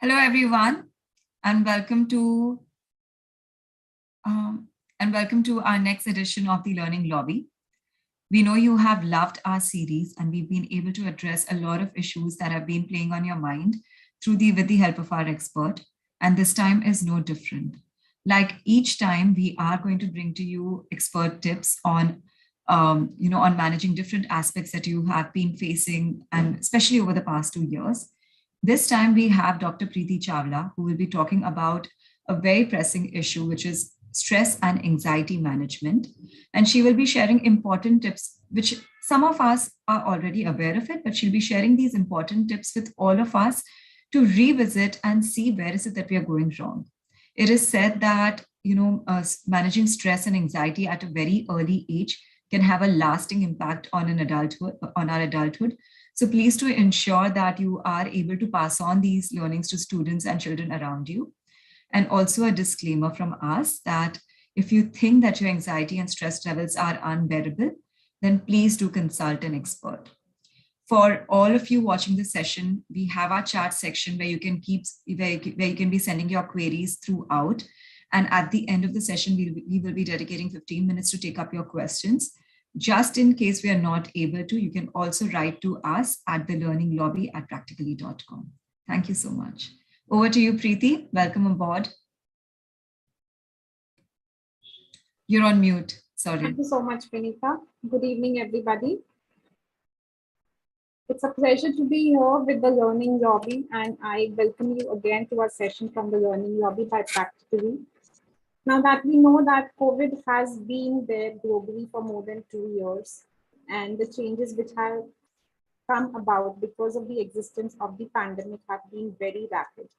Hello, everyone, and welcome to um, our next edition of the Learning Lobby. We know you have loved our series, and we've been able to address a lot of issues that have been playing on your mind with the help of our expert. And this time is no different. Like each time, we are going to bring to you expert tips on on managing different aspects that you have been facing, and especially over the past 2 years. This time we have Dr. Preethi Chawla, who will be talking about a very pressing issue, which is stress and anxiety management. And she will be sharing important tips, which some of us are already aware of it, but she'll be sharing these important tips with all of us to revisit and see where is it that we are going wrong. It is said that managing stress and anxiety at a very early age can have a lasting impact on our adulthood. So please to ensure that you are able to pass on these learnings to students and children around you. And also a disclaimer from us that if you think that your anxiety and stress levels are unbearable, then please do consult an expert. For all of you watching this session, we have our chat section where you can be sending your queries throughout. And at the end of the session, we will be dedicating 15 minutes to take up your questions. Just in case we are not able to, you can also write to us at thelearninglobby@practically.com. Thank you so much. Over to you, Preethi. Welcome aboard. You're on mute. Sorry. Thank you so much, Vinita. Good evening, everybody. It's a pleasure to be here with the Learning Lobby, and I welcome you again to our session from the Learning Lobby by Practically. Now that we know that COVID has been there globally for more than 2 years, and the changes which have come about because of the existence of the pandemic have been very rapid.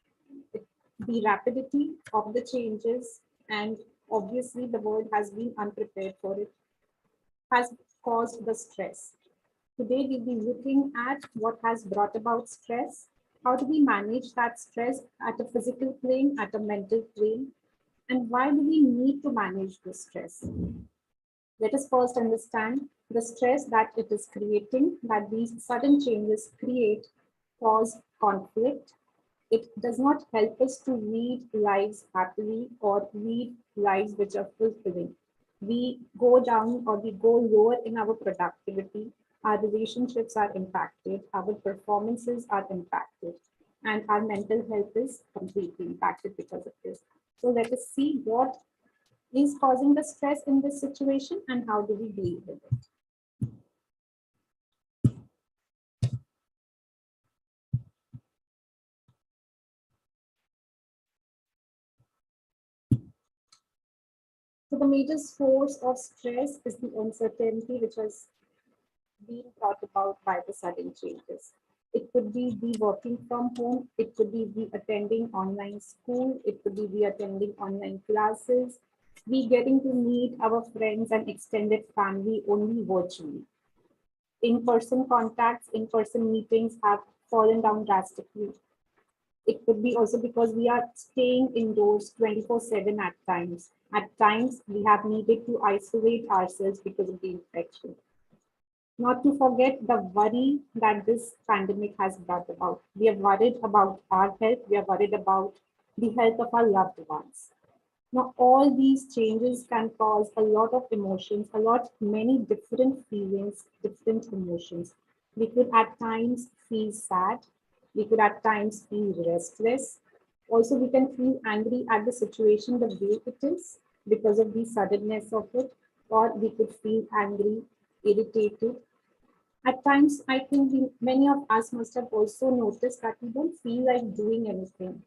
The rapidity of the changes, and obviously the world has been unprepared for it, has caused the stress. Today we'll be looking at what has brought about stress. How do we manage that stress at a physical plane, at a mental plane? And why do we need to manage this stress? Let us first understand the stress that it is creating, that these sudden changes cause conflict. It does not help us to lead lives happily or lead lives which are fulfilling. We go down or we go lower in our productivity, our relationships are impacted, our performances are impacted, and our mental health is completely impacted because of this. So let us see what is causing the stress in this situation and how do we deal with it. So the major source of stress is the uncertainty which has been brought about by the sudden changes. It could be the working from home, it could be the attending online school, it could be the attending online classes, we getting to meet our friends and extended family only virtually. In-person contacts, in-person meetings have fallen down drastically. It could be also because we are staying indoors 24/7 at times. At times, we have needed to isolate ourselves because of the infection. Not to forget the worry that this pandemic has brought about. We are worried about our health. We are worried about the health of our loved ones. Now, all these changes can cause a lot of emotions, many different feelings, different emotions. We could at times feel sad. We could at times feel restless. Also, we can feel angry at the situation the way it is because of the suddenness of it, or we could feel angry, irritated. At times, I think many of us must have also noticed that we don't feel like doing anything.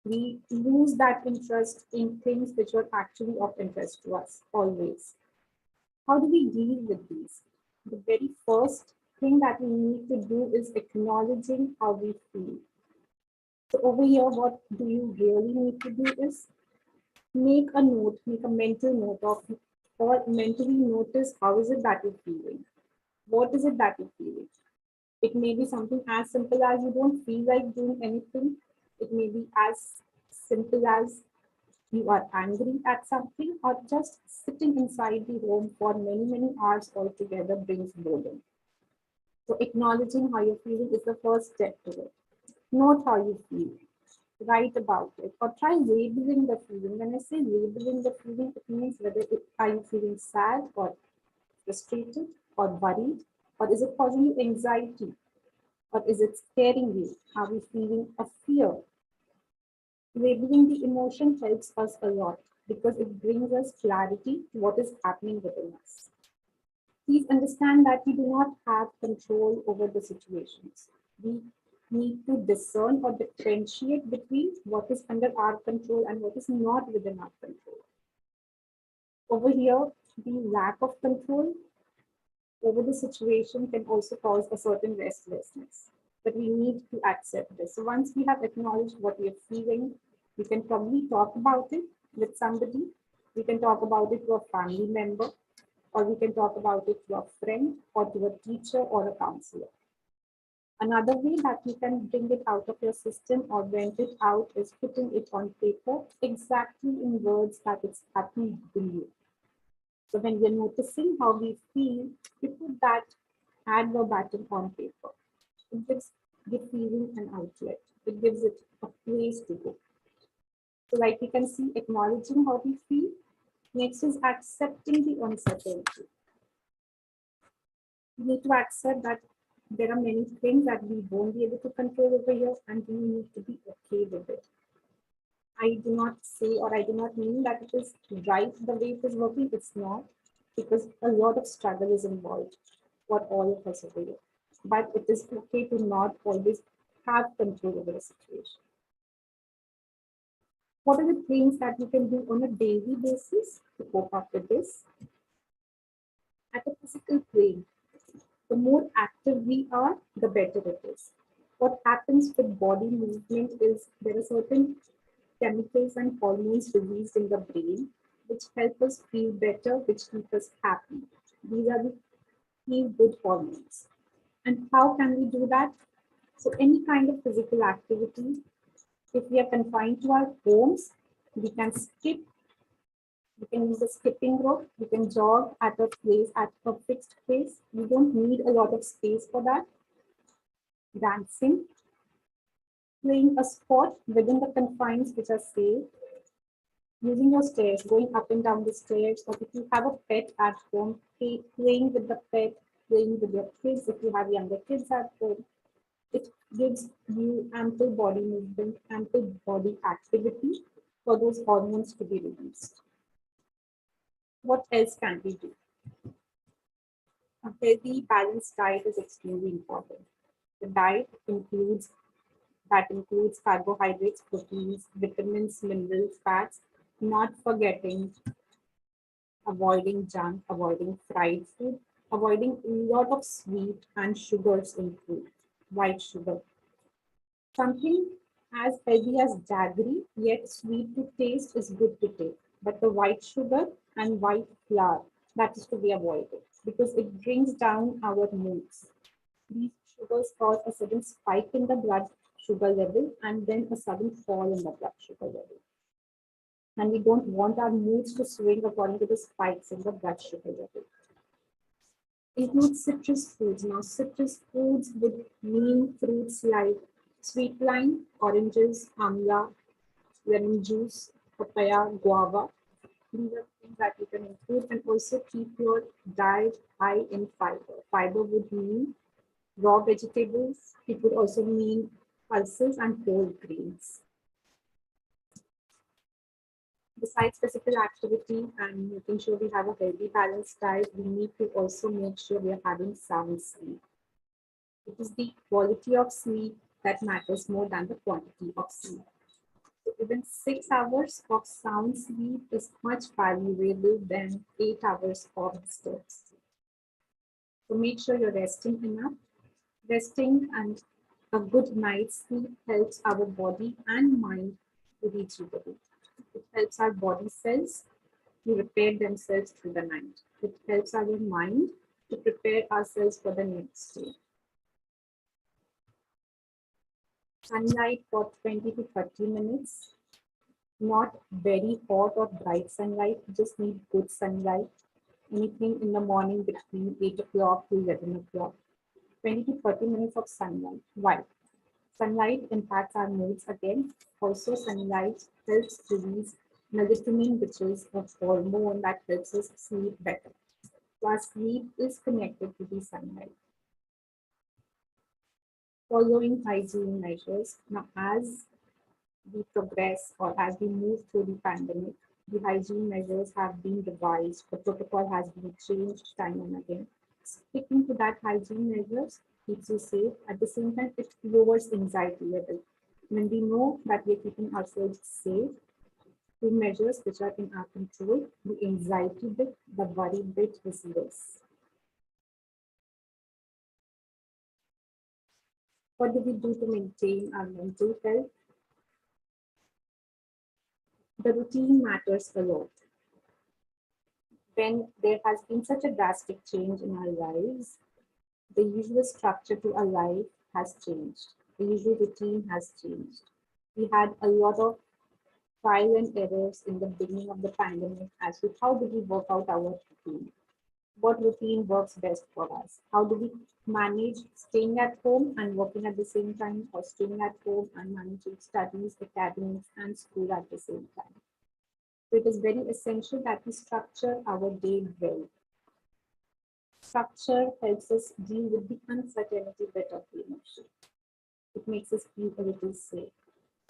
We lose that interest in things which are actually of interest to us always. How do we deal with these? The very first thing that we need to do is acknowledging how we feel. So over here, what do you really need to do is make a note, make a mental note of, or mentally notice how is it that you're feeling. What is it that you're feeling? It may be something as simple as you don't feel like doing anything. It may be as simple as you are angry at something, or just sitting inside the home for many, many hours altogether brings boredom. So acknowledging how you're feeling is the first step to it. Note how you feel. Write about it, or try labeling the feeling. When I say labeling the feeling, it means are you feeling sad or frustrated or worried, or is it causing you anxiety, or is it scaring you? Are we feeling a fear? Labeling the emotion helps us a lot because it brings us clarity to what is happening within us. Please understand that we do not have control over the situations. We need to discern or differentiate between what is under our control and what is not within our control. Over here, the lack of control over the situation can also cause a certain restlessness. But we need to accept this. So once we have acknowledged what we are feeling, we can probably talk about it with somebody. We can talk about it to a family member, or we can talk about it to a friend or to a teacher or a counselor. Another way that you can bring it out of your system or vent it out is putting it on paper exactly in words that it's happening within you. So when we're noticing how we feel, we put that ad verbatim on paper. It gives the feeling an outlet. It gives it a place to go. So like we can see, acknowledging how we feel. Next is accepting the uncertainty. We need to accept that there are many things that we won't be able to control over here, and we need to be okay with it. I do not say, or I do not mean that it is right the way it is working. It's not, because a lot of struggle is involved for all of us over here. But it is okay to not always have control over the situation. What are the things that you can do on a daily basis to cope up with this? At a physical plane, the more active we are, the better it is. What happens with body movement is there are certain chemicals and hormones released in the brain which help us feel better, which keep us happy. These are the feel good hormones. And how can we do that? So, any kind of physical activity, if we are confined to our homes, we can skip, we can use a skipping rope, we can jog at a place, at a fixed place. We don't need a lot of space for that. Dancing, playing a sport within the confines which are safe, using your stairs, going up and down the stairs, or if you have a pet at home, playing with the pet, playing with your kids, if you have younger kids at home, it gives you ample body movement, ample body activity for those hormones to be released. What else can we do? A healthy, balanced diet is extremely important. The diet includes carbohydrates, proteins, vitamins, minerals, fats, not forgetting avoiding junk, avoiding fried food, avoiding a lot of sweet and sugars in food, white sugar. Something as healthy as jaggery, yet sweet to taste is good to take. But the white sugar and white flour, that is to be avoided because it brings down our moods. These sugars cause a sudden spike in the blood sugar level and then a sudden fall in the blood sugar level. And we don't want our moods to swing according to the spikes in the blood sugar level. Includes citrus foods. Now, citrus foods would mean fruits like sweet lime, oranges, amla, lemon juice, papaya, guava. These are things that you can include, and also keep your diet high in fiber. Fiber would mean raw vegetables. It would also mean pulses and whole grains. Besides physical activity and making sure we have a healthy, balanced diet, we need to also make sure we are having sound sleep. It is the quality of sleep that matters more than the quantity of sleep. So even 6 hours of sound sleep is much valuable than 8 hours of disturbed sleep. So make sure you're resting enough. Resting and a good night's sleep helps our body and mind to rejuvenate. It helps our body cells to repair themselves through the night. It helps our mind to prepare ourselves for the next day. Sunlight for 20 to 30 minutes. Not very hot or bright sunlight, you just need good sunlight. Anything in the morning between 8 o'clock to 11 o'clock. 20 to 30 minutes of sunlight. Why? Sunlight impacts our moods again. Also, sunlight helps release melatonin, which is a hormone that helps us sleep better. So our sleep is connected to the sunlight. Following hygiene measures. Now, as we progress or as we move through the pandemic, the hygiene measures have been revised, the protocol has been changed time and again. Sticking to that hygiene measures keeps you safe. At the same time, it lowers anxiety level. When we know that we are keeping ourselves safe through measures which are in our control, the anxiety bit, the worry bit is less. What do we do to maintain our mental health? The routine matters a lot. When there has been such a drastic change in our lives, the usual structure to our life has changed. The usual routine has changed. We had a lot of trial and errors in the beginning of the pandemic as to how do we work out our routine. What routine works best for us? How do we manage staying at home and working at the same time, or staying at home and managing studies, academics, and school at the same time? So it is very essential that we structure our day well. Structure helps us deal with the uncertainty bit of the emotion. It makes us feel a little safe.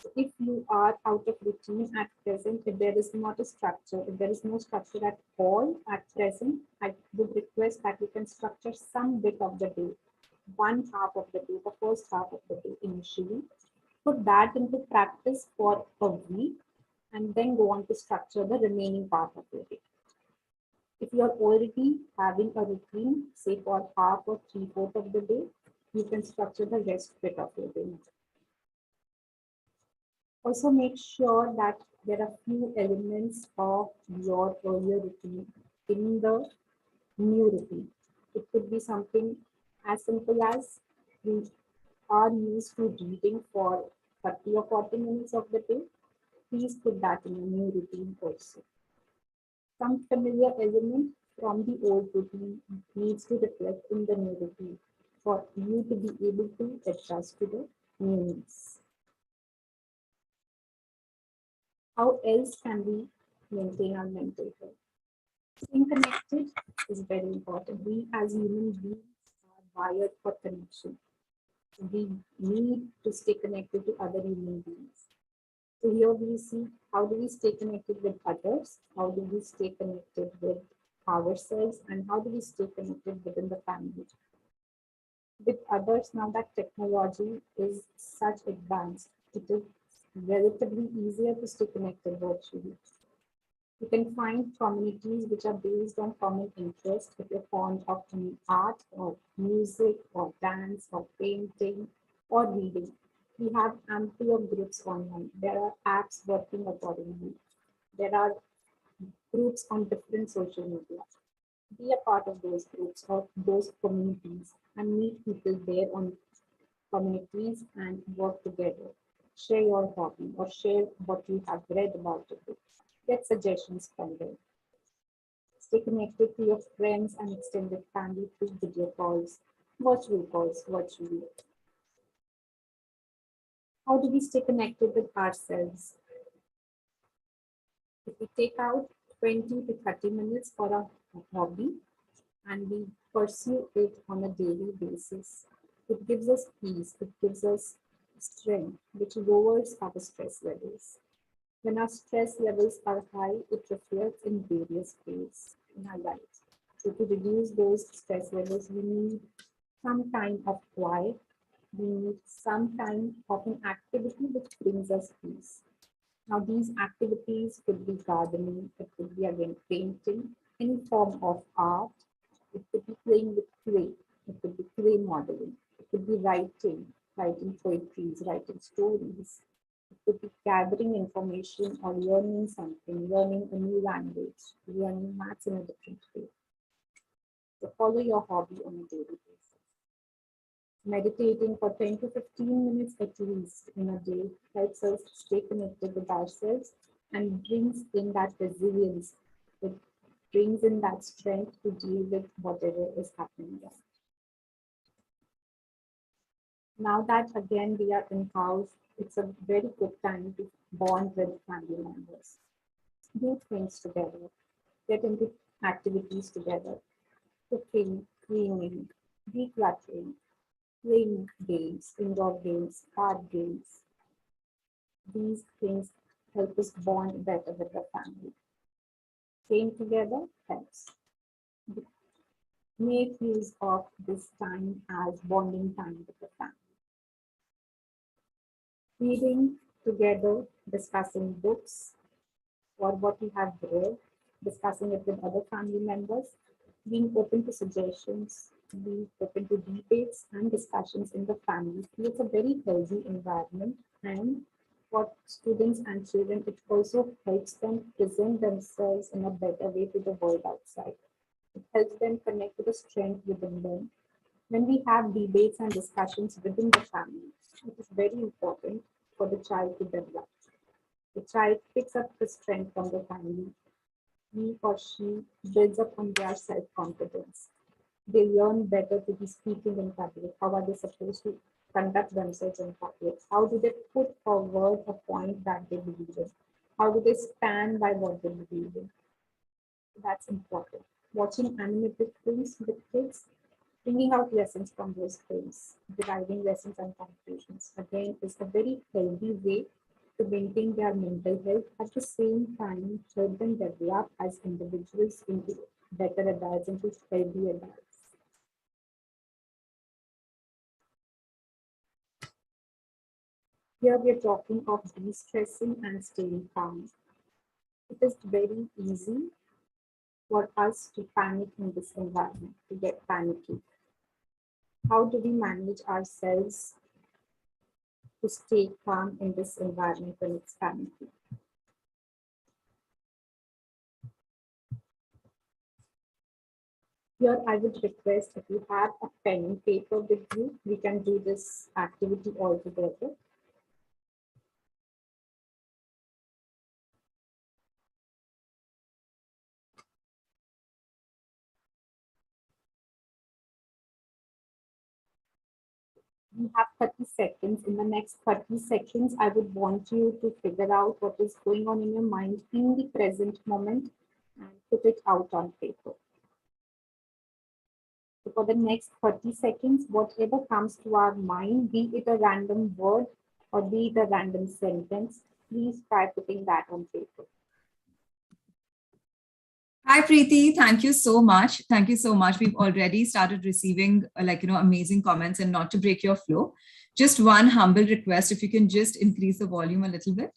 So if you are out of routine at present, if there is not a structure, if there is no structure at all at present, I would request that you can structure some bit of the day, one half of the day, the first half of the day initially. Put that into practice for a week and then go on to structure the remaining part of your day. If you are already having a routine, say for half or three-fourths of the day, you can structure the rest bit of your day. Also make sure that there are few elements of your earlier routine in the new routine. It could be something as simple as we are used to reading for 30 or 40 minutes of the day. Please put that in a new routine also. Some familiar element from the old routine needs to reflect in the new routine for you to be able to adjust to the new needs. How else can we maintain our mental health? Staying connected is very important. We as human beings are wired for connection. We need to stay connected to other human beings. So here we see how do we stay connected with others, how do we stay connected with ourselves, and how do we stay connected within the family. With others, now that technology is such advanced, it is relatively easier to stay connected virtually. You can find communities which are based on common interest. If you're fond of any art or music or dance or painting or reading, we have ample of groups online. There are apps working accordingly. There are groups on different social media. Be a part of those groups or those communities and meet people there on communities and work together. Share your hobby or share what you have read about it. Get suggestions from them. Stay connected to your friends and extended family through video calls, virtually. How do we stay connected with ourselves? If we take out 20 to 30 minutes for a hobby and we pursue it on a daily basis, it gives us peace, it gives us strength, which lowers our stress levels. When our stress levels are high, it reflects in various ways in our lives. So to reduce those stress levels, we need some time of quiet. We need some time of an activity which brings us peace. Now, these activities could be gardening, it could be again painting, any form of art, it could be playing with clay, it could be clay modeling, it could be writing poetries, writing stories, it could be gathering information or learning something, learning a new language, learning maths in a different way. So follow your hobby on a daily basis. Meditating for 10 to 15 minutes at least in a day helps us stay connected with ourselves and brings in that resilience. It brings in that strength to deal with whatever is happening. Now that again we are in house, it's a very good time to bond with family members, do things together, get into activities together, cooking, cleaning, decluttering, playing games, indoor games, card games. These things help us bond better with the family. Staying together helps. Make use of this time as bonding time with the family. Reading together, discussing books or what you have read, discussing it with other family members, being open to suggestions, being open to debates and discussions in the family creates a very healthy environment. And for students and children, it also helps them present themselves in a better way to the world outside. It helps them connect to the strength within them. When we have debates and discussions within the family, it is very important for the child to develop. The child picks up the strength from the family. He or she builds up on their self-confidence. They learn better to be speaking in public. How are they supposed to conduct themselves in public? How do they put forward a point that they believe in? How do they stand by what they believe in? That's important. Watching animated films with kids, bringing out lessons from those films, deriving lessons and conclusions, again, is a very healthy way to maintain their mental health. At the same time, help them develop as individuals into better adults, into healthy adults. Here we are talking of de-stressing and staying calm. It is very easy for us to panic in this environment, to get panicky. How do we manage ourselves to stay calm in this environment when it's panicky? Here, I would request if you have a pen and paper with you, we can do this activity all together. We have 30 seconds. In the next 30 seconds, I would want you to figure out what is going on in your mind in the present moment and put it out on paper. So for the next 30 seconds, whatever comes to our mind, be it a random word or be it a random sentence, please try putting that on paper. Hi, Preethi. Thank you so much. Thank you so much. We've already started receiving amazing comments, and not to break your flow. Just one humble request, if you can just increase the volume a little bit.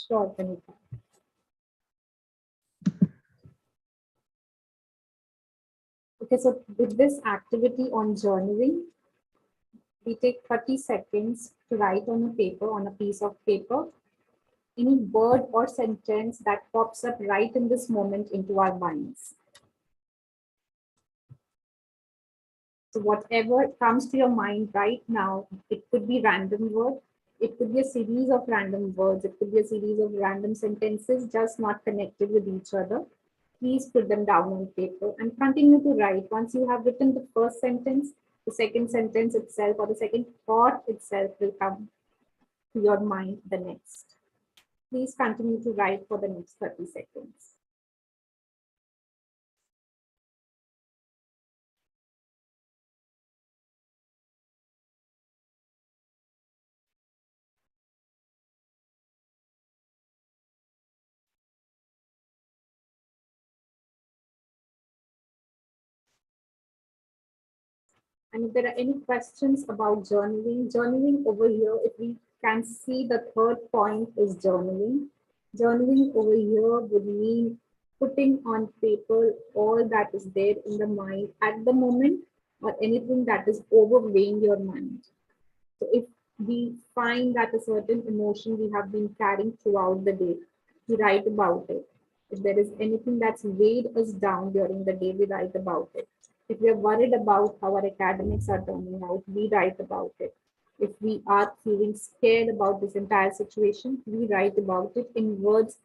Sure, Vanita. Okay, so with this activity on journaling, we take 30 seconds to write on a paper, on a piece of paper, any word or sentence that pops up right in this moment into our minds. So whatever comes to your mind right now, it could be random word, it could be a series of random words, it could be a series of random sentences just not connected with each other. Please put them down on paper and continue to write. Once you have written the first sentence, the second sentence itself or the second thought itself will come to your mind the next. Please continue to write for the next 30 seconds. And if there are any questions about journaling, journaling over here, if we can see the third point is journaling. Journaling over here would mean putting on paper all that is there in the mind at the moment or anything that is overweighing your mind. So if we find that a certain emotion we have been carrying throughout the day, we write about it. If there is anything that's weighed us down during the day, we write about it. If we are worried about how our academics are turning out, we write about it. If we are feeling scared about this entire situation, we write about it in words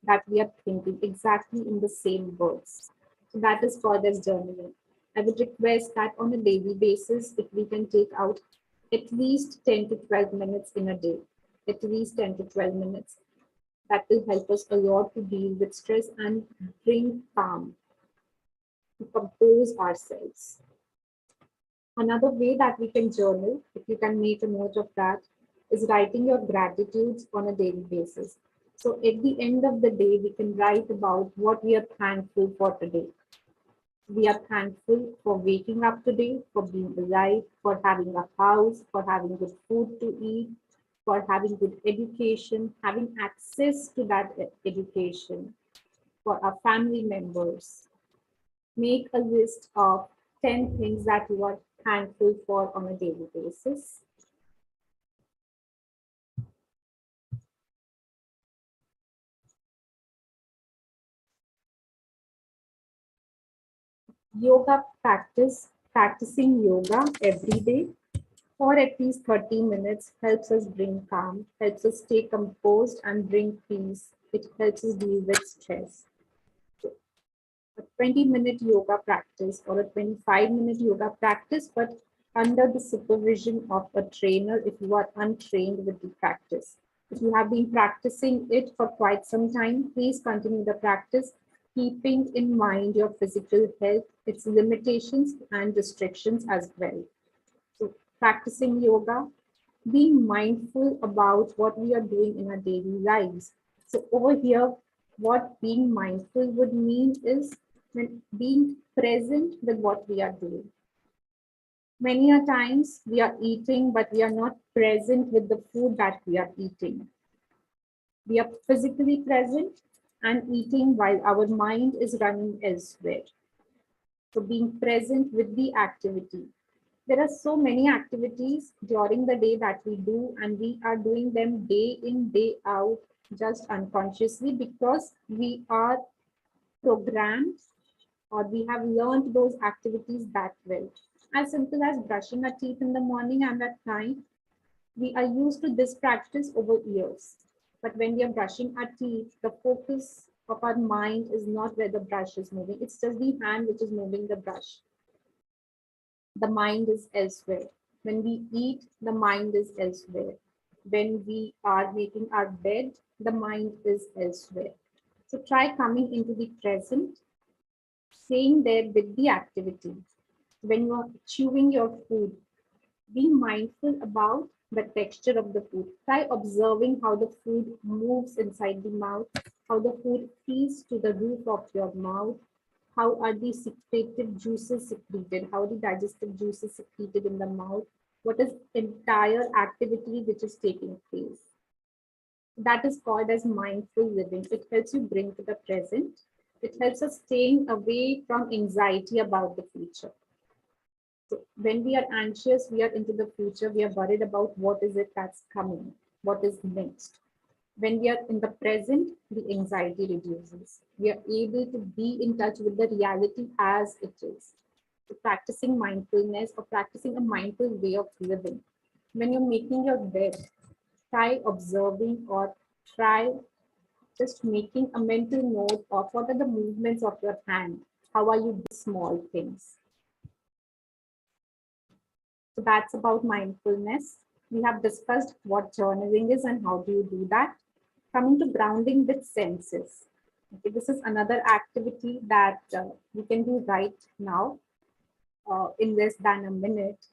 that we are thinking, exactly in the same words. So that is called as journaling. I would request that on a daily basis, if we can take out At least 10 to 12 minutes in a day. At least 10 to 12 minutes. That will help us a lot to deal with stress and bring calm, to compose ourselves. Another way that we can journal, if you can make a note of that, is writing your gratitudes on a daily basis. So at the end of the day, we can write about what we are thankful for today. We are thankful for waking up today, for being alive, for having a house, for having good food to eat, for having good education, having access to that education, for our family members. Make a list of 10 things that you are thankful for on a daily basis. Yoga practice, practicing yoga every day for at least 30 minutes helps us bring calm, helps us stay composed and bring peace. It helps us deal with stress. A 20-minute yoga practice or a 25-minute yoga practice, but under the supervision of a trainer if you are untrained with the practice. If you have been practicing it for quite some time, please continue the practice, keeping in mind your physical health, its limitations and restrictions as well. So practicing yoga, being mindful about what we are doing in our daily lives. So over here, what being mindful would mean is when being present with what we are doing. Many a times we are eating, but we are not present with the food that we are eating. We are physically present and eating while our mind is running elsewhere. So being present with the activity. There are so many activities during the day that we do, and we are doing them day in, day out, just unconsciously because we are programmed or we have learned those activities that well. As simple as brushing our teeth in the morning and at night, we are used to this practice over years. But when we are brushing our teeth, the focus of our mind is not where the brush is moving. It's just the hand which is moving the brush. The mind is elsewhere. When we eat, the mind is elsewhere. When we are making our bed, the mind is elsewhere. So try coming into the present, staying there with the activity. When you are chewing your food, be mindful about the texture of the food. Try observing how the food moves inside the mouth, how the food feels to the roof of your mouth, how are the secretive juices secreted, how the digestive juices secreted in the mouth, what is entire activity which is taking place. That is called as mindful living. It helps you bring to the present. It helps us staying away from anxiety about the future. So when we are anxious, we are into the future, we are worried about what is it that's coming, what is next. When we are in the present, the anxiety reduces. We are able to be in touch with the reality as it is. So practicing mindfulness or practicing a mindful way of living. When you're making your bed, try observing or try just making a mental note of what are the movements of your hand. How are you doing small things? So that's about mindfulness. We have discussed what journaling is and how do you do that. Coming to grounding with senses. Okay, this is another activity that we can do right now in less than a minute.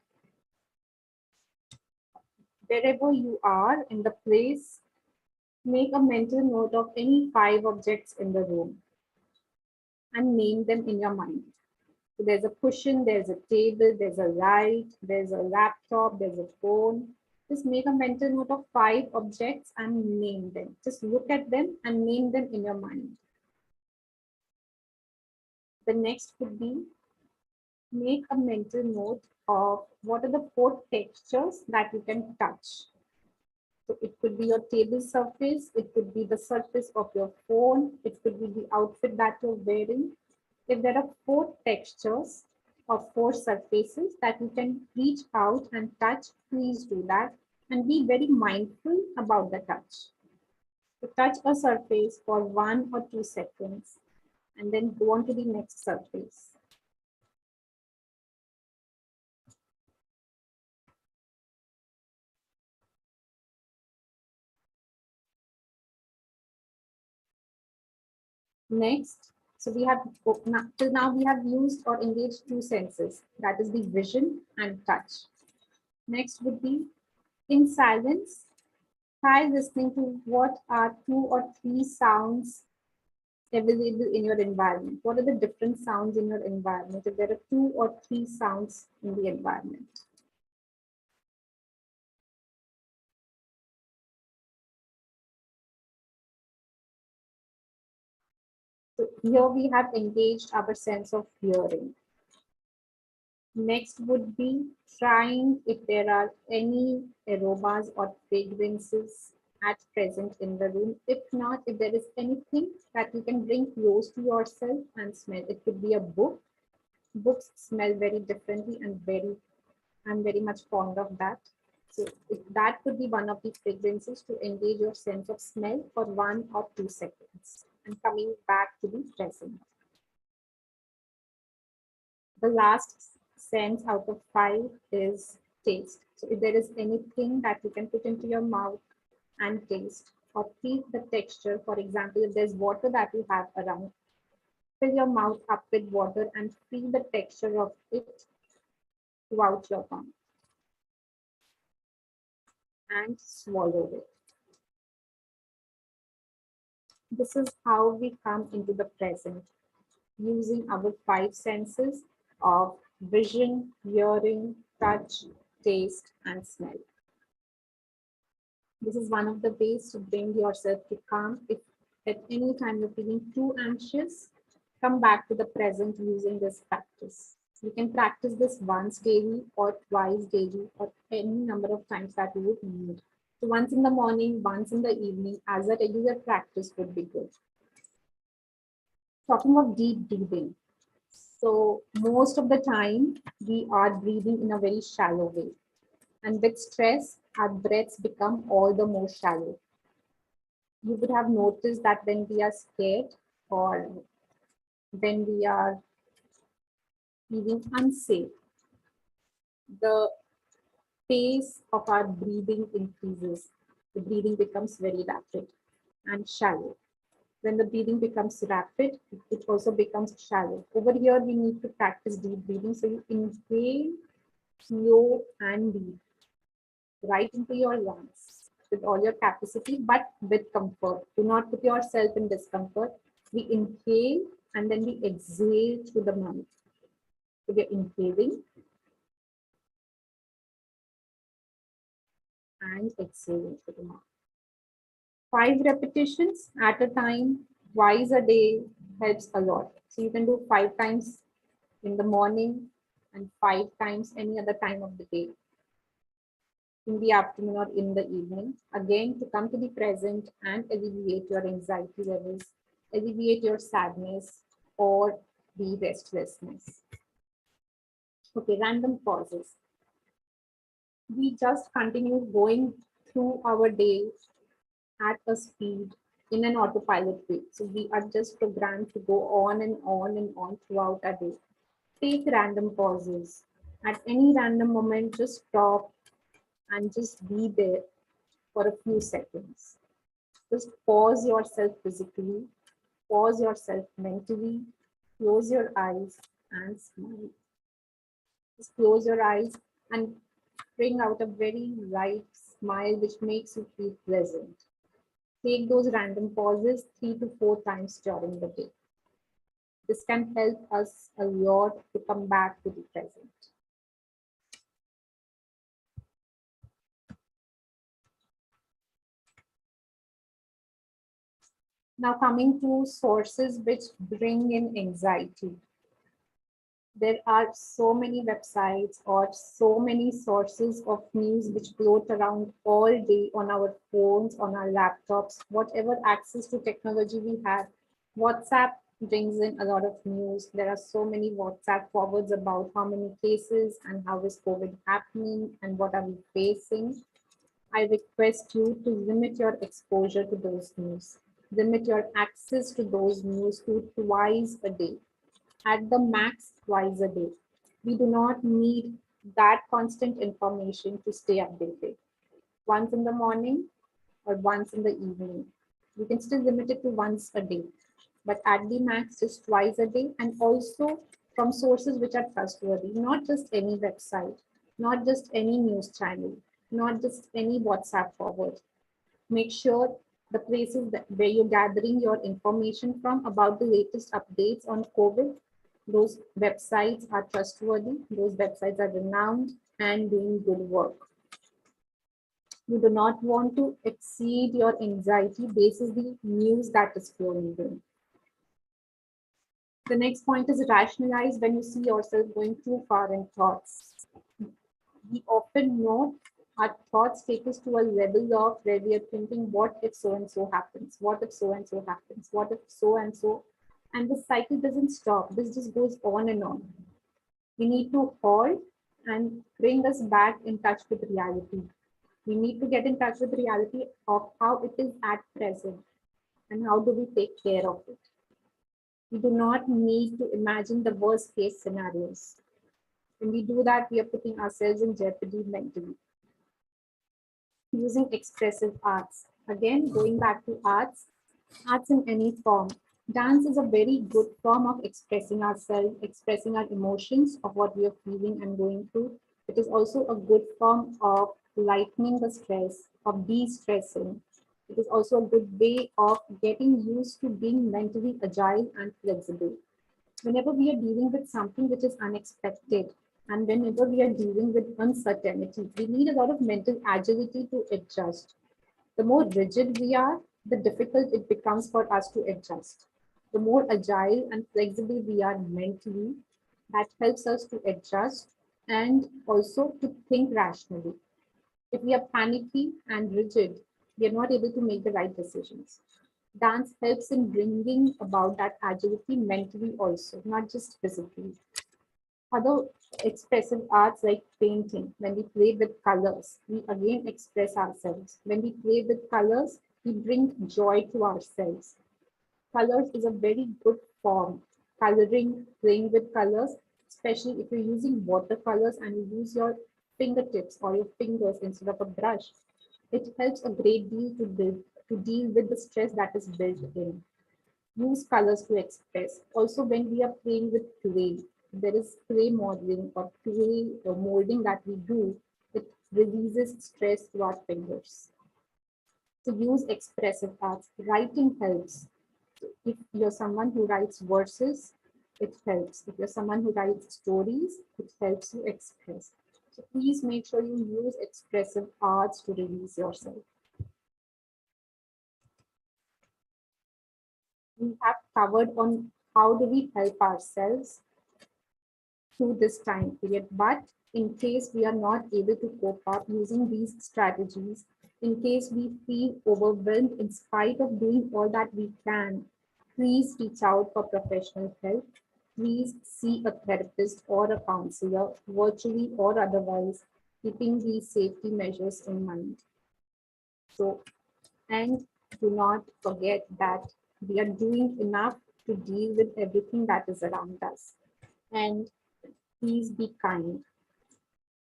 Wherever you are in the place, make a mental note of any 5 objects in the room and name them in your mind. So there's a cushion, there's a table, there's a light, there's a laptop, there's a phone. Just make a mental note of 5 objects and name them. Just look at them and name them in your mind. The next would be make a mental note of what are the 4 textures that you can touch. So it could be your table surface, it could be the surface of your phone, it could be the outfit that you're wearing. If there are 4 textures or 4 surfaces that you can reach out and touch, please do that and be very mindful about the touch. So touch a surface for 1 or 2 seconds and then go on to the next surface. Next, so we have till now we have used or engaged two senses, that is the vision and touch. Next would be in silence. Try listening to what are two or three sounds available in your environment. What are the different sounds in your environment? If there are two or three sounds in the environment. So here we have engaged our sense of hearing. Next would be trying if there are any aromas or fragrances at present in the room. If not, if there is anything that you can bring close to yourself and smell. It could be a book. Books smell very differently and I'm very much fond of that. So that could be one of the fragrances to engage your sense of smell for 1 or 2 seconds. And coming back to the present. The last sense out of 5 is taste. So if there is anything that you can put into your mouth and taste or feel the texture, for example, if there's water that you have around, fill your mouth up with water and feel the texture of it throughout your tongue and swallow it. This is how we come into the present using our 5 senses of vision, hearing, touch, taste, and smell. This is one of the ways to bring yourself to calm. If at any time you're feeling too anxious, come back to the present using this practice. You can practice this once daily or twice daily or any number of times that you would need. So once in the morning, once in the evening, as a regular practice would be good. Talking of deep breathing. So most of the time we are breathing in a very shallow way. And with stress, our breaths become all the more shallow. You would have noticed that when we are scared or when we are feeling unsafe, the pace of our breathing increases. The breathing becomes very rapid and shallow. When the breathing becomes rapid, it also becomes shallow. Over here, we need to practice deep breathing. So you inhale, slow, and deep right into your lungs with all your capacity, but with comfort. Do not put yourself in discomfort. We inhale and then we exhale through the mouth. So we're inhaling and exhaling through the mouth. 5 repetitions at a time, twice a day helps a lot. So you can do 5 times in the morning and 5 times any other time of the day, in the afternoon or in the evening, again to come to the present and alleviate your anxiety levels, alleviate your sadness or the restlessness. Okay, random pauses. We just continue going through our day at a speed in an autopilot way. So we are just programmed to go on and on and on throughout our day. Take random pauses. At any random moment, just stop and just be there for a few seconds. Just pause yourself physically, pause yourself mentally, close your eyes and smile. Just close your eyes and bring out a very light smile which makes you feel pleasant. Take those random pauses 3 to 4 times during the day. This can help us a lot to come back to the present. Now coming to sources which bring in anxiety. There are so many websites or so many sources of news which float around all day on our phones, on our laptops, whatever access to technology we have. WhatsApp brings in a lot of news. There are so many WhatsApp forwards about how many cases and how is COVID happening and what are we facing. I request you to limit your exposure to those news. Limit your access to those news to twice a day, at the max twice a day. We do not need that constant information to stay updated. Once in the morning or once in the evening. You can still limit it to once a day. but at the max just twice a day, and also from sources which are trustworthy, not just any website, not just any news channel, not just any WhatsApp forward. Make sure the places where you're gathering your information from about the latest updates on COVID, those websites are trustworthy, those websites are renowned and doing good work. You do not want to exceed your anxiety basis the news that is flowing in. The next point is rationalize when you see yourself going too far in thoughts. We often know our thoughts take us to a level of where we are thinking, what if so and so happens? What if so and so happens? What if so and so? And the cycle doesn't stop. This just goes on and on. We need to halt and bring us back in touch with reality. We need to get in touch with reality of how it is at present and how do we take care of it. We do not need to imagine the worst case scenarios. When we do that, we are putting ourselves in jeopardy mentally. Using expressive arts. Again, going back to arts, arts in any form. Dance is a very good form of expressing ourselves, expressing our emotions of what we are feeling and going through. It is also a good form of lightening the stress, of de-stressing. It is also a good way of getting used to being mentally agile and flexible. Whenever we are dealing with something which is unexpected, and whenever we are dealing with uncertainty, we need a lot of mental agility to adjust. The more rigid we are, the difficult it becomes for us to adjust. The more agile and flexible we are mentally, that helps us to adjust and also to think rationally. If we are panicky and rigid, we are not able to make the right decisions. Dance helps in bringing about that agility mentally also, not just physically. Other expressive arts like painting, when we play with colors, we again express ourselves. When we play with colors, we bring joy to ourselves. Colors is a very good form. Coloring, playing with colors, especially if you're using watercolors and you use your fingertips or your fingers instead of a brush, it helps a great deal to deal with the stress that is built in. Use colors to express. Also, when we are playing with clay, there is clay modeling or clay molding that we do, it releases stress to our fingers. So use expressive arts. Writing helps. If you're someone who writes verses, it helps. If you're someone who writes stories, it helps you express. So please make sure you use expressive arts to release yourself. We have covered on how do we help ourselves through this time period. But in case we are not able to cope up using these strategies, in case we feel overwhelmed in spite of doing all that we can, please reach out for professional help. Please see a therapist or a counselor, virtually or otherwise, keeping these safety measures in mind. So, and do not forget that we are doing enough to deal with everything that is around us. And please be kind.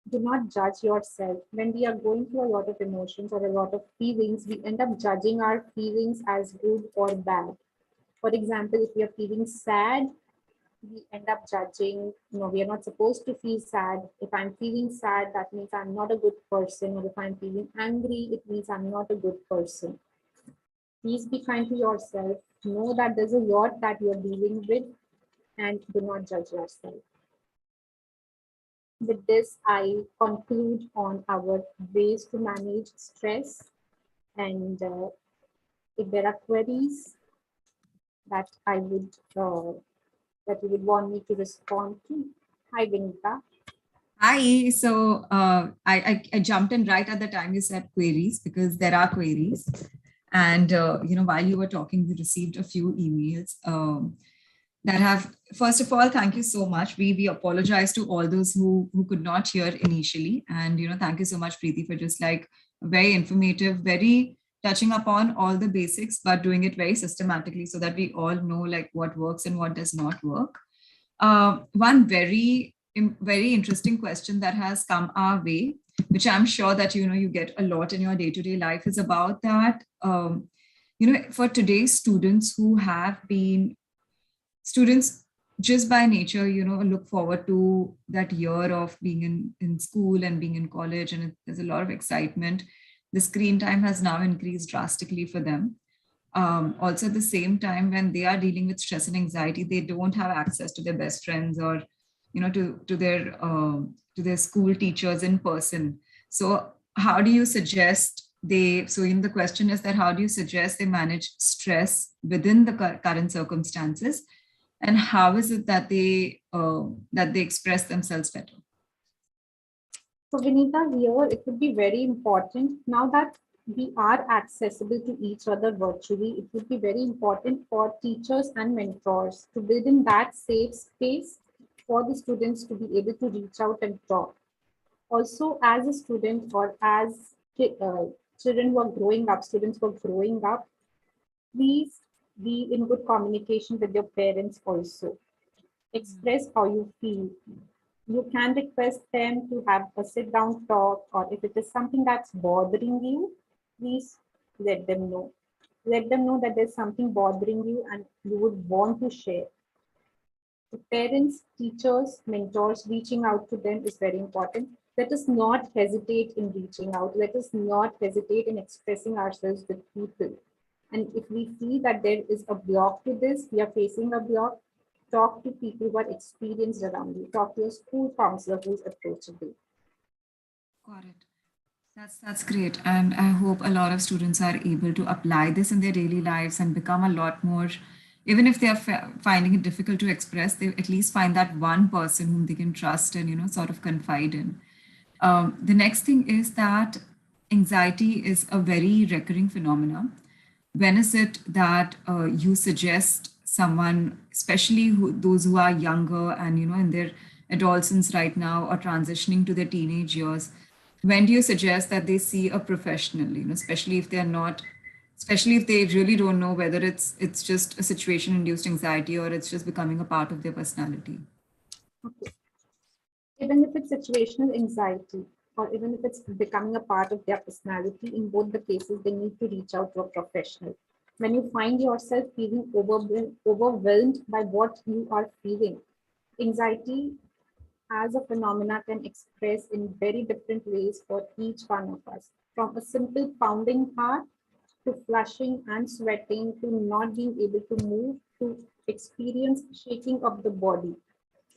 Do not judge yourself. When we are going through a lot of emotions or a lot of feelings, we end up judging our feelings as good or bad. For example, if we are feeling sad, we end up judging, we are not supposed to feel sad. If I'm feeling sad, that means I'm not a good person. Or if I'm feeling angry, it means I'm not a good person. Please be kind to yourself. Know that there's a lot that you're dealing with and do not judge yourself. With this, I conclude on our ways to manage stress. And if there are queries that that you would want me to respond to, hi Vinita. Hi. So I jumped in right at the time you said queries because there are queries. And, while you were talking, we received a few emails that have, first of all, thank you so much. We apologize to all those who could not hear initially. And, thank you so much, Preethi, for just like very informative, very touching upon all the basics, but doing it very systematically so that we all know like what works and what does not work. One very interesting question that has come our way, which I'm sure that you get a lot in your day-to-day life, is about that for today's students who have been students just by nature, look forward to that year of being in school and being in college, and there's a lot of excitement. The screen time has now increased drastically for them. Also, at the same time, when they are dealing with stress and anxiety, they don't have access to their best friends or, to their school teachers in person. So, how do you suggest they? So, the question is that how do you suggest they manage stress within the current circumstances, and how is it that they express themselves better? So Vinita, here it would be very important now that we are accessible to each other virtually. It would be very important for teachers and mentors to build in that safe space for the students to be able to reach out and talk. Also, as a student or as children who are growing up, students who are growing up, please be in good communication with your parents also. Express how you feel. You can request them to have a sit down talk, or if it is something that's bothering you, please let them know. Let them know that there's something bothering you and you would want to share. The parents, teachers, mentors, reaching out to them is very important. Let us not hesitate in reaching out. Let us not hesitate in expressing ourselves with people. And if we feel that there is a block to this, we are facing a block, talk to people who are experienced around you. Talk to a school counselor who's approachable. Got it. That's great. And I hope a lot of students are able to apply this in their daily lives and become a lot more, even if they are finding it difficult to express, they at least find that one person whom they can trust and, sort of confide in. The next thing is that anxiety is a very recurring phenomenon. When is it that you suggest someone, especially those who are younger and in their adolescence right now or transitioning to their teenage years? When do you suggest that they see a professional? Especially if they're not, especially if they really don't know whether it's just a situation-induced anxiety or it's just becoming a part of their personality. Okay. Even if it's situational anxiety, or even if it's becoming a part of their personality, in both the cases, they need to reach out to a professional. When you find yourself feeling overwhelmed by what you are feeling, anxiety as a phenomena can express in very different ways for each one of us, from a simple pounding heart to flushing and sweating to not being able to move to experience shaking of the body.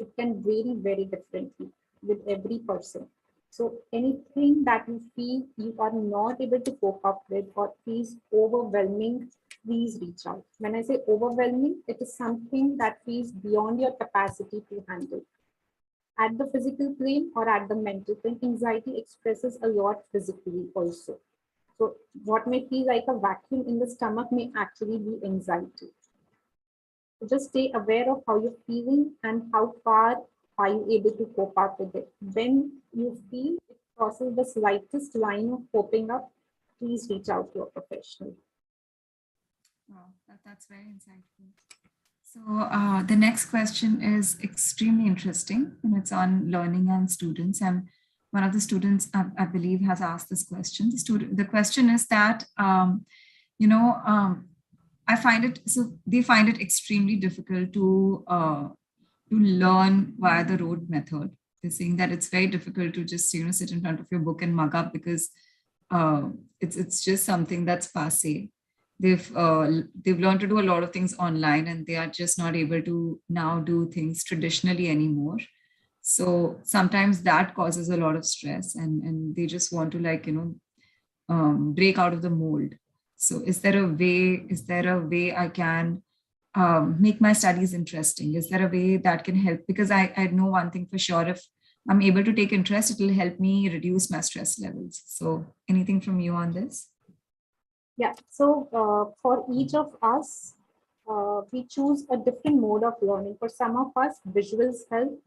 It can vary very differently with every person. So anything that you feel you are not able to cope up with or feels overwhelming, please reach out. When I say overwhelming, it is something that feels beyond your capacity to handle. At the physical plane or at the mental plane, anxiety expresses a lot physically also. So what may feel like a vacuum in the stomach may actually be anxiety. So just stay aware of how you're feeling and how far are you able to cope up with it. When you feel it crosses the slightest line of coping up, please reach out to a professional. Wow, that's very insightful. So the next question is extremely interesting, and it's on learning and students. And one of the students, I believe, has asked this question. The question is that, you know, I find it so they find it extremely difficult to learn via the rote method. They're saying that it's very difficult to just sit in front of your book and mug up because uh, it's just something that's passe. They've learned to do a lot of things online, and they are just not able to now do things traditionally anymore. So sometimes that causes a lot of stress, and they just want to break out of the mold. So is there a way I can make my studies interesting? Is there a way that can help? Because I know one thing for sure, if I'm able to take interest, it will help me reduce my stress levels. So anything from you on this? Yeah, so for each of us, we choose a different mode of learning. For some of us, visuals help.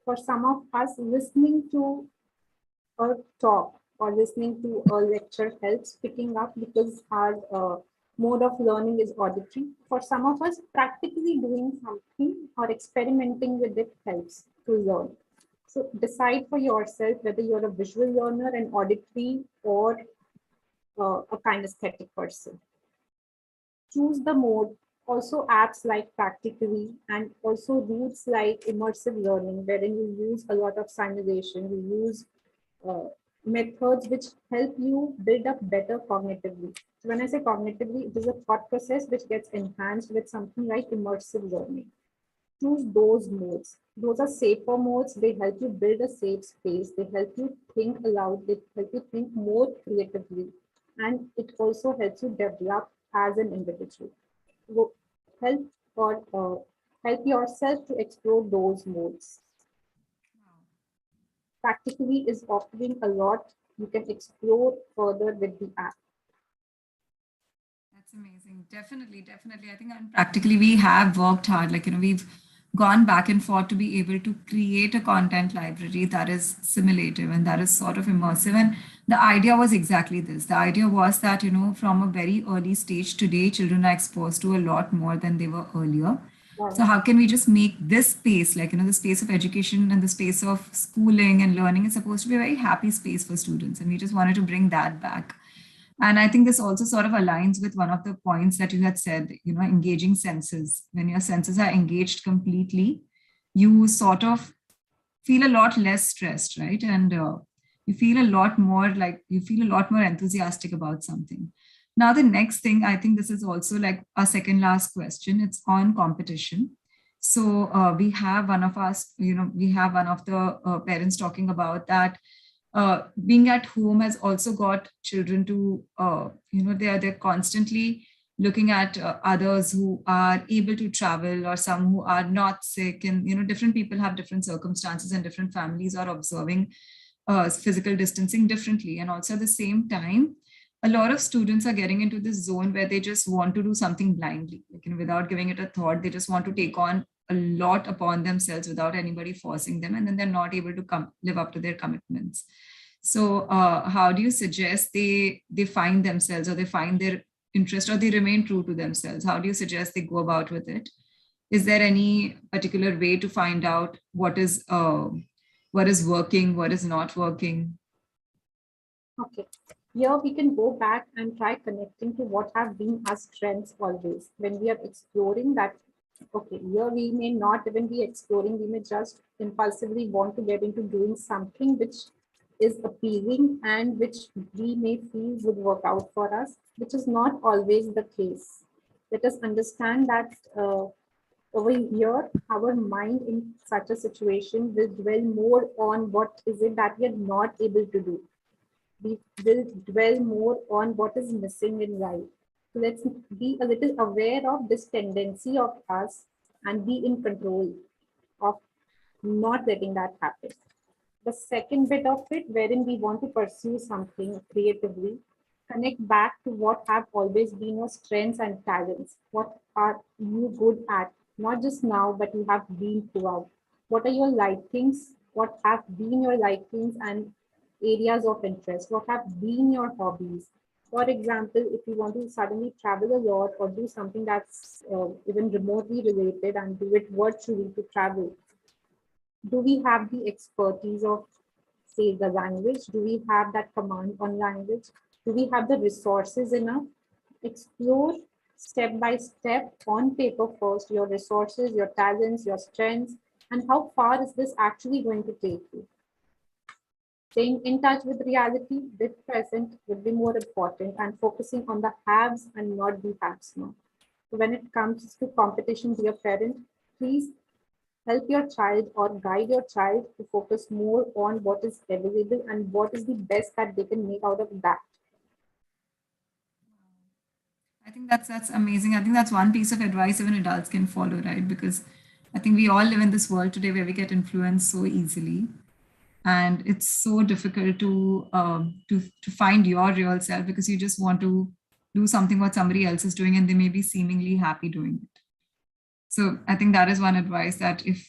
For some of us, listening to a talk or listening to a lecture helps picking up because our mode of learning is auditory. For some of us, practically doing something or experimenting with it helps to learn. So decide for yourself whether you're a visual learner, an auditory, or a kinesthetic person. Choose the mode. Also apps like Practically and also routes like immersive learning, wherein you use a lot of simulation, you use uh, methods which help you build up better cognitively. So when I say cognitively, it is a thought process which gets enhanced with something like immersive learning. Choose those modes. Those are safer modes. They help you build a safe space. They help you think aloud. They help you think more creatively. And it also helps you develop as an individual. Wo- Help or help yourself to explore those modes. Practically is offering a lot you can explore further with the app. That's amazing. Definitely, definitely. I think practically we have worked hard. Like, we've gone back and forth to be able to create a content library that is simulative and that is sort of immersive. And the idea was exactly this. The idea was that, from a very early stage today, children are exposed to a lot more than they were earlier. So Right. how can we just make this space, like, the space of education and the space of schooling and learning is supposed to be a very happy space for students. And we just wanted to bring that back. And I think this also sort of aligns with one of the points that you had said, engaging senses. When your senses are engaged completely, you sort of feel a lot less stressed, right? And you feel a lot more enthusiastic about something. Now, the next thing, I think this is also like our second last question. It's on competition. So we have one of the parents talking about that being at home has also got children to they're constantly looking at others who are able to travel or some who are not sick, and different people have different circumstances and different families are observing physical distancing differently. And also at the same time, a lot of students are getting into this zone where they just want to do something blindly, like, without giving it a thought. They just want to take on a lot upon themselves without anybody forcing them, and then they're not able to live up to their commitments. So how do you suggest they find themselves, or they find their interest, or they remain true to themselves? How do you suggest they go about with it? Is there any particular way to find out what is working, what is not working? Okay. Here we can go back and try connecting to what have been our strengths always. When we are exploring that, okay, here we may not even be exploring, we may just impulsively want to get into doing something which is appealing and which we may feel would work out for us, which is not always the case. Let us understand that over here, our mind in such a situation will dwell more on what is it that we are not able to do. We will dwell more on what is missing in life. So let's be a little aware of this tendency of us and be in control of not letting that happen. The second bit of it, wherein we want to pursue something creatively, connect back to what have always been your strengths and talents. What are you good at? Not just now, but you have been throughout. What are your likings? What have been your likings and areas of interest? What have been your hobbies? For example, if you want to suddenly travel a lot or do something that's even remotely related and do it virtually to travel, do we have the expertise of, say, the language? Do we have that command on language? Do we have the resources enough? Explore step by step on paper first your resources, your talents, your strengths, and how far is this actually going to take you. Staying in touch with reality, with present, would be more important, and focusing on the haves and not the haves not. So when it comes to competition, dear parent, please help your child or guide your child to focus more on what is available and what is the best that they can make out of that. I think that's amazing. I think that's one piece of advice even adults can follow, right? Because I think we all live in this world today where we get influenced so easily, and it's so difficult to find your real self because you just want to do something what somebody else is doing, and they may be seemingly happy doing it. So I think that is one advice, that if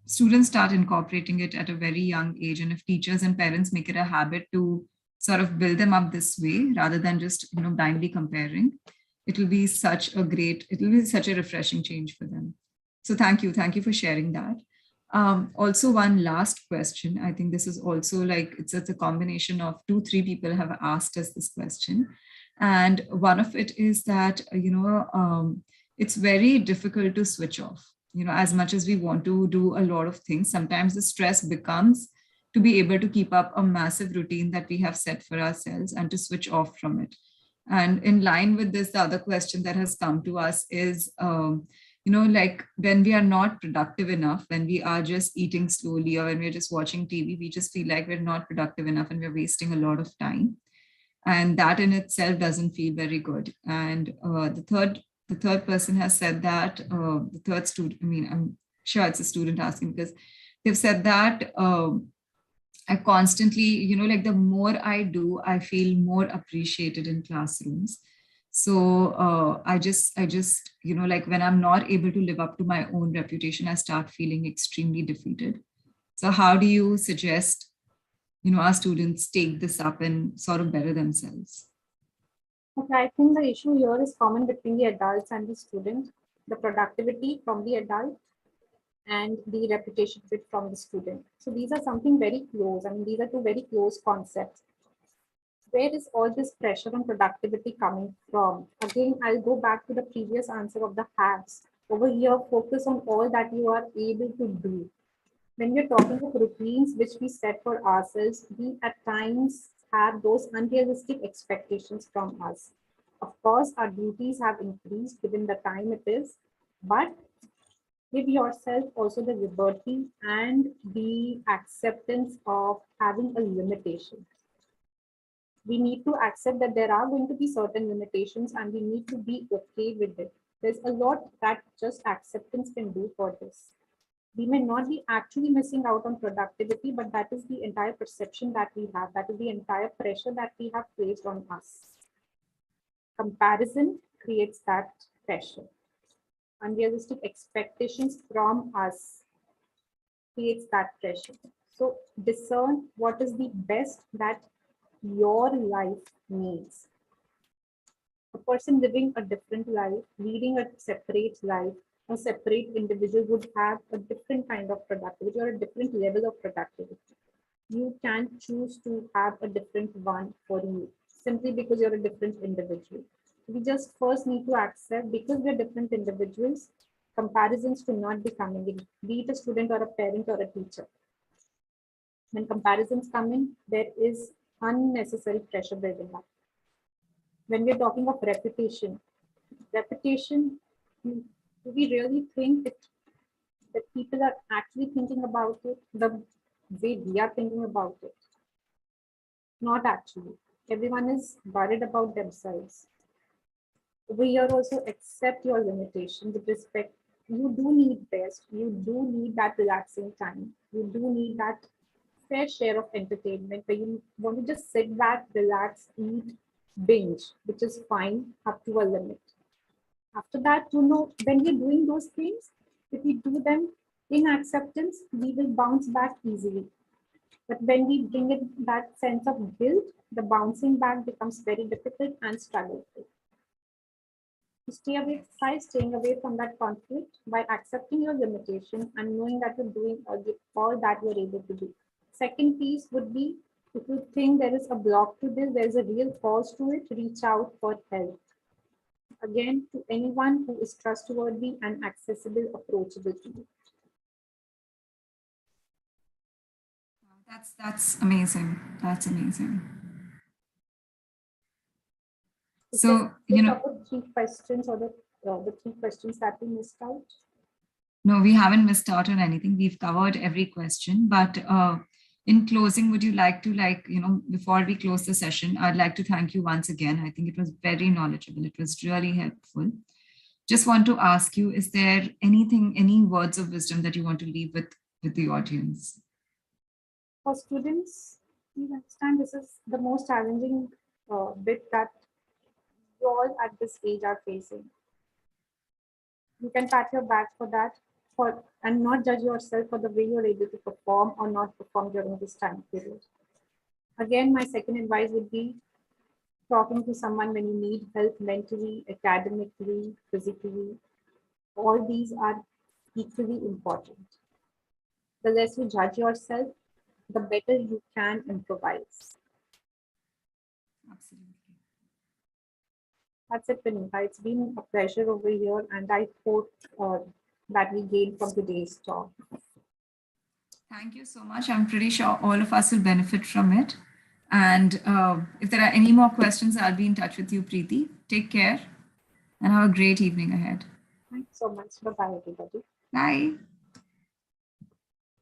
students start incorporating it at a very young age, and if teachers and parents make it a habit to sort of build them up this way rather than just blindly comparing, it will be such a refreshing change for them. So thank you for sharing that. Also, one last question. I think this is also like it's a combination of two, three people have asked us this question. And one of it is that, it's very difficult to switch off. As much as we want to do a lot of things, sometimes the stress becomes to be able to keep up a massive routine that we have set for ourselves and to switch off from it. And in line with this, the other question that has come to us is, like when we are not productive enough, when we are just eating slowly or when we're just watching TV, we just feel like we're not productive enough and we're wasting a lot of time. And that in itself doesn't feel very good. And the third person has said that, the third student, I mean, I'm sure it's a student asking, because they've said that, I constantly, like the more I do, I feel more appreciated in classrooms. So I just, like when I'm not able to live up to my own reputation, I start feeling extremely defeated. So how do you suggest, our students take this up and sort of better themselves? Okay, I think the issue here is common between the adults and the student, the productivity from the adult and the reputation fit from the student. So these are something very close. I mean, these are two very close concepts. Where is all this pressure on productivity coming from? Again, I'll go back to the previous answer of the haves. Over here, focus on all that you are able to do. When we're talking of routines which we set for ourselves, we at times have those unrealistic expectations from us. Of course, our duties have increased given the time it is, but give yourself also the liberty and the acceptance of having a limitation. We need to accept that there are going to be certain limitations and we need to be okay with it. There's a lot that just acceptance can do for this. We may not be actually missing out on productivity, but that is the entire perception that we have. That is the entire pressure that we have placed on us. Comparison creates that pressure. Unrealistic expectations from us creates that pressure. So discern what is the best that your life needs. A person living a different life, leading a separate life, a separate individual would have a different kind of productivity or a different level of productivity. You can choose to have a different one for you simply because you're a different individual. We just first need to accept because we're different individuals, comparisons to not be coming in, be it a student or a parent or a teacher. When comparisons come in, there is unnecessary pressure building up. When we're talking of reputation, do we really think that people are actually thinking about it the way we are thinking about it? Not actually. Everyone is worried about themselves. We are also accept your limitation with respect. You do need rest. You do need that relaxing time. You do need that fair share of entertainment where you want to just sit back, relax, eat, binge, which is fine up to a limit. After that, when we're doing those things, if we do them in acceptance, we will bounce back easily. But when we bring in that sense of guilt, the bouncing back becomes very difficult and struggleful. To stay away, try staying away from that conflict by accepting your limitations and knowing that you're doing all that you're able to do. Second piece would be if you think there is a block to this, there's a real cause to it, reach out for help. Again, to anyone who is trustworthy and accessible, approachable to you. That's amazing. That's amazing. Is there So, any other three questions or the three questions that we missed out? no, we haven't missed out on anything. We've covered every question. But in closing, would you like to, before we close the session, I'd like to thank you once again. I think it was very knowledgeable. It was really helpful. Just want to ask you, is there anything, any words of wisdom that you want to leave with the audience? For students, please understand this is the most challenging bit that you all at this age are facing. You can pat your back for that and not judge yourself for the way you're able to perform or not perform during this time period. Again, my second advice would be talking to someone when you need help mentally, academically, physically. All these are equally important. The less you judge yourself, the better you can improvise. Absolutely. That's it, Vinita. It's been a pleasure over here, and I hope that we gain from today's talk. Thank you so much. I'm pretty sure all of us will benefit from it. And if there are any more questions, I'll be in touch with you, Preeti. Take care and have a great evening ahead. Thanks so much. Bye bye, everybody. Bye.